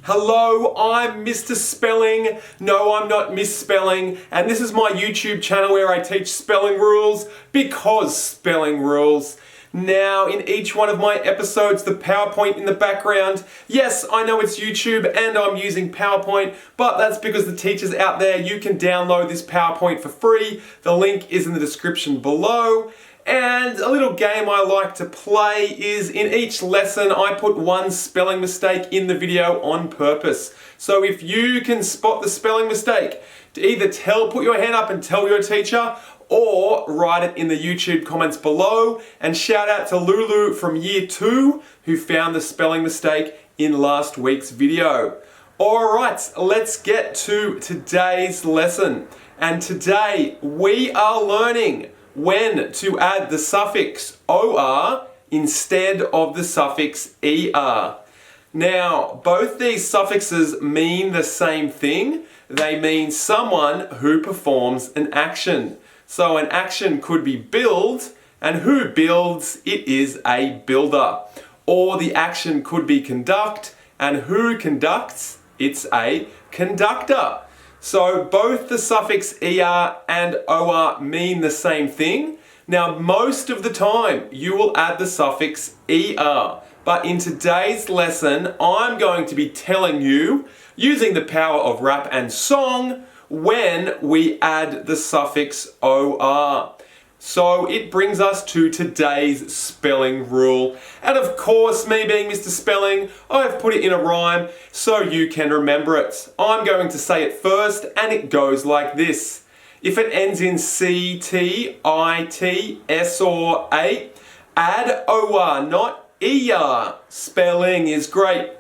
Hello, I'm Mr. Spelling. No, I'm not misspelling. And this is my YouTube channel where I teach spelling rules because spelling rules. Now, in each one of my episodes, the PowerPoint in the background. Yes, I know it's YouTube and I'm using PowerPoint, but that's because the teachers out there, you can download this PowerPoint for free. The link is in the description below. And a little game I like to play is in each lesson I put one spelling mistake in the video on purpose. So if you can spot the spelling mistake, to either put your hand up and tell your teacher, or write it in the YouTube comments below. And shout out to Lulu from year 2 who found the spelling mistake in last week's video. Alright, let's get to today's lesson. And today we are learning when to add the suffix OR instead of the suffix ER. Now, both these suffixes mean the same thing. They mean someone who performs an action. So an action could be build, and who builds, it is a builder. Or the action could be conduct, and who conducts, it's a conductor. So both the suffix ER and OR mean the same thing. Now, most of the time you will add the suffix ER, but in today's lesson I'm going to be telling you, using the power of rap and song, when we add the suffix OR. So it brings us to today's spelling rule. And of course, me being Mr. Spelling, I've put it in a rhyme so you can remember it. I'm going to say it first and it goes like this. If it ends in C, T, I, T, S or A, add OR, not ER. Spelling is great.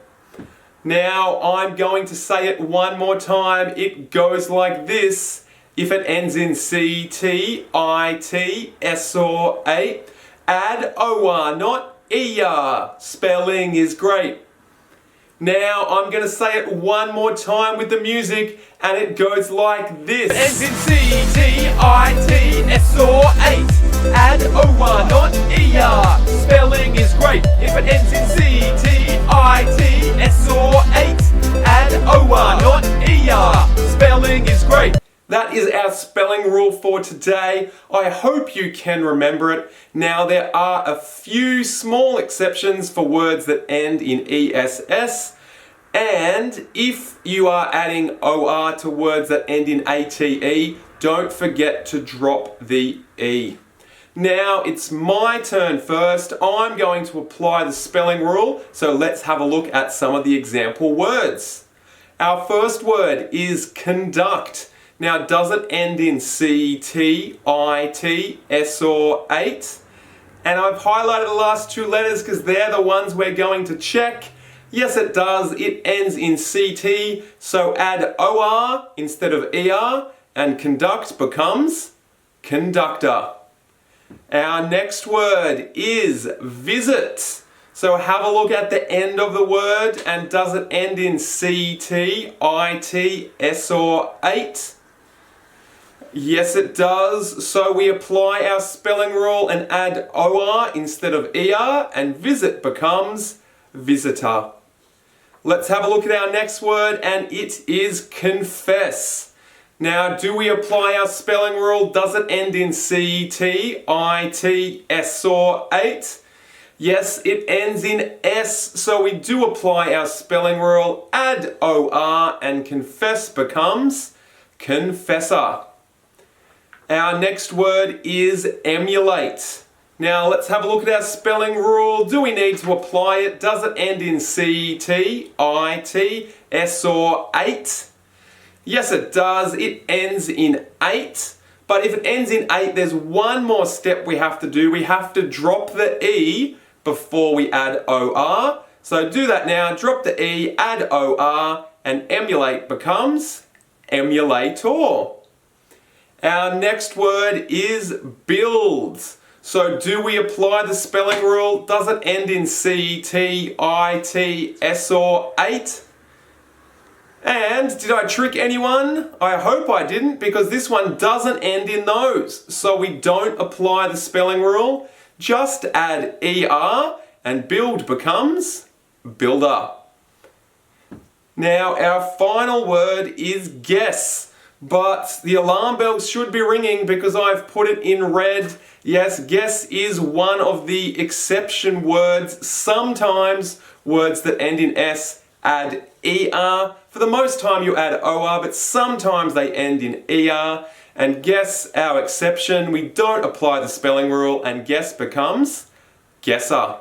Now I'm going to say it one more time. It goes like this. If it ends in C, T, I, T, S or A, add OR, not ER. Spelling is great. Now I'm going to say it one more time with the music and it goes like this. If it ends in C, T, I, T, S or 8, add OR, not ER. Spelling is great. If it ends in C, T, I, T, S or 8, add OR, not ER. Spelling is great. That is our spelling rule for today. I hope you can remember it. Now there are a few small exceptions for words that end in ESS. And if you are adding OR to words that end in ATE, don't forget to drop the E. Now it's my turn first. I'm going to apply the spelling rule. So let's have a look at some of the example words. Our first word is conduct. Now, does it end in C, T, I, T, S or 8? And I've highlighted the last two letters because they're the ones we're going to check. Yes, it does. It ends in CT, so add OR instead of ER, and conduct becomes conductor. Our next word is visit. So have a look at the end of the word, and does it end in CT, IT, S or 8? Yes, it does. So we apply our spelling rule and add OR instead of ER, and visit becomes visitor. Let's have a look at our next word, and it is confess. Now, do we apply our spelling rule? Does it end in CT, IT, S or 8? Yes, it ends in S, so we do apply our spelling rule, add OR, and confess becomes confessor. Our next word is emulate. Now let's have a look at our spelling rule. Do we need to apply it? Does it end in CT, IT, S or 8? Yes, it does. It ends in 8. But if it ends in 8, there's one more step we have to do. We have to drop the E before we add OR. So do that now. Drop the E, add OR, and emulate becomes emulator. Our next word is build. So do we apply the spelling rule? Does it end in C, T, I, T, S or 8? And did I trick anyone? I hope I didn't, because this one doesn't end in those. So we don't apply the spelling rule. Just add ER and build becomes builder. Now, our final word is guess, but the alarm bells should be ringing because I've put it in red. Yes, guess is one of the exception words. Sometimes words that end in S add ER. For the most time you add OR, but sometimes they end in ER. And guess, our exception, we don't apply the spelling rule and guess becomes guesser.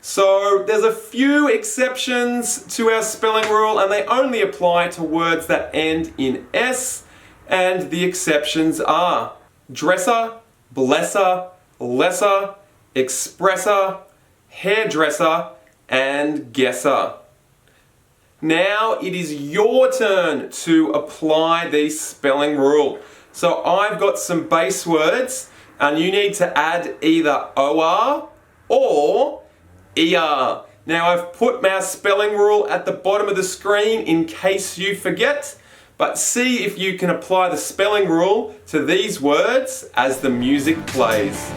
So there's a few exceptions to our spelling rule and they only apply to words that end in S, and the exceptions are dresser, blesser, lesser, expresser, hairdresser, and guesser. Now it is your turn to apply the spelling rule. So I've got some base words and you need to add either OR or ER. Now I've put my spelling rule at the bottom of the screen in case you forget, but see if you can apply the spelling rule to these words as the music plays.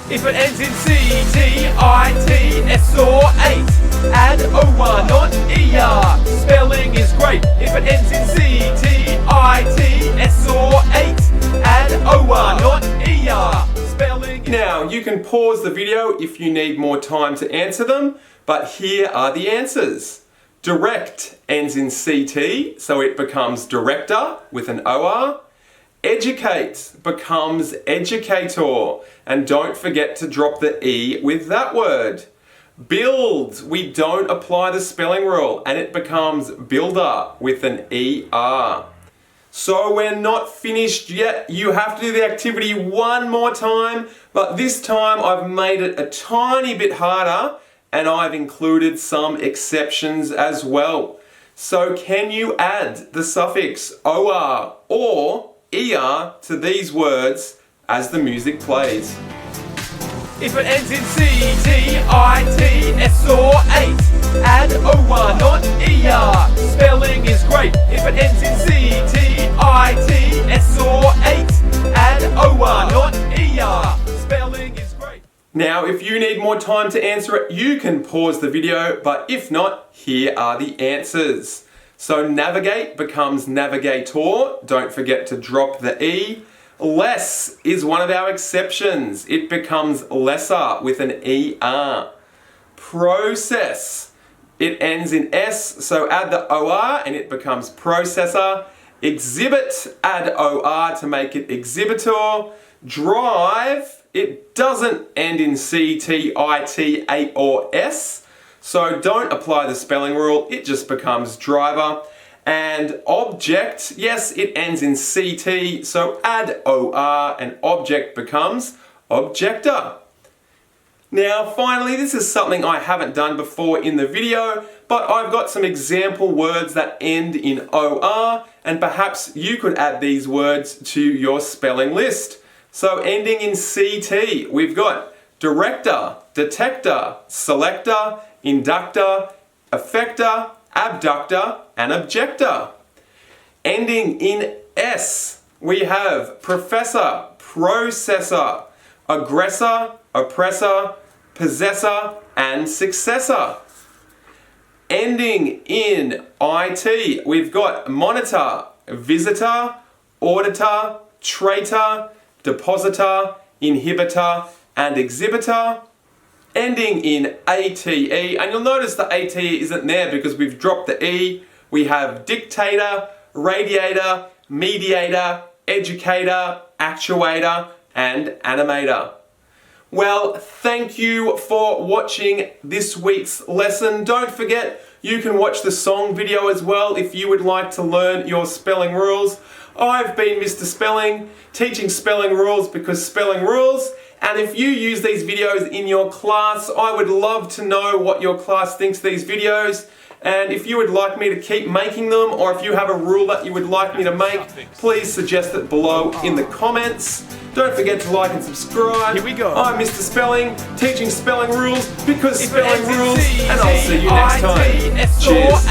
If it ends in C, T, I, T, S or 8, add OR, not ER. Spelling is great. If it ends in C, T, I, T, S or 8, add OR, not ER. Spelling is Now, you can pause the video if you need more time to answer them, but here are the answers. Direct ends in CT, so it becomes director with an OR. Educate becomes educator, and don't forget to drop the E with that word. Build, we don't apply the spelling rule, and it becomes builder with an ER. So we're not finished yet. You have to do the activity one more time, but this time I've made it a tiny bit harder and I've included some exceptions as well. So can you add the suffix OR or ER to these words as the music plays? If it ends in C, T, I, T, S or 8, add OR, not ER. Spelling is great. If it ends in C, T, I, T, S or 8, add OR, not ER. Spelling is great. Now, if you need more time to answer it, you can pause the video, but if not, here are the answers. So navigate becomes navigator. Don't forget to drop the E. Less is one of our exceptions. It becomes lesser with an ER. Process, it ends in S, so add the OR and it becomes processor. Exhibit, add OR to make it exhibitor. Drive, it doesn't end in C, T, I, T, A or S, so don't apply the spelling rule, it just becomes driver. And object, yes, it ends in CT, so add OR and object becomes objector. Now finally, this is something I haven't done before in the video, but I've got some example words that end in OR, and perhaps you could add these words to your spelling list. So ending in CT, we've got director, detector, selector, inductor, effector, abductor, and objector. Ending in S, we have professor, processor, aggressor, oppressor, possessor, and successor. Ending in IT, we've got monitor, visitor, auditor, traitor, depositor, inhibitor, and exhibitor. Ending in ATE, and you'll notice the ATE isn't there because we've dropped the E. We have dictator, radiator, mediator, educator, actuator, and animator. Well, thank you for watching this week's lesson. Don't forget, you can watch the song video as well if you would like to learn your spelling rules. I've been Mr. Spelling, teaching spelling rules because spelling rules. And if you use these videos in your class, I would love to know what your class thinks of these videos. And if you would like me to keep making them, or if you have a rule that you would like me to make, please suggest it below in the comments. Don't forget to like and subscribe. Here we go. I'm Mr. Spelling, teaching spelling rules because spelling rules, and I'll see you next time. Cheers.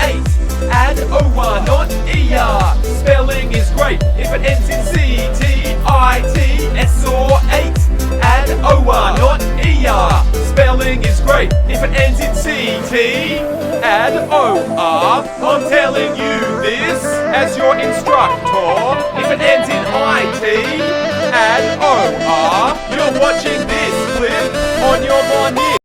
Add OR, not ER. Spelling is great. If it ends in C, T, I, T, S or 8, add OR, not ER. Spelling is great. If it ends in C, T, add OR. as your instructor. If it ends in IT, add OR. You're watching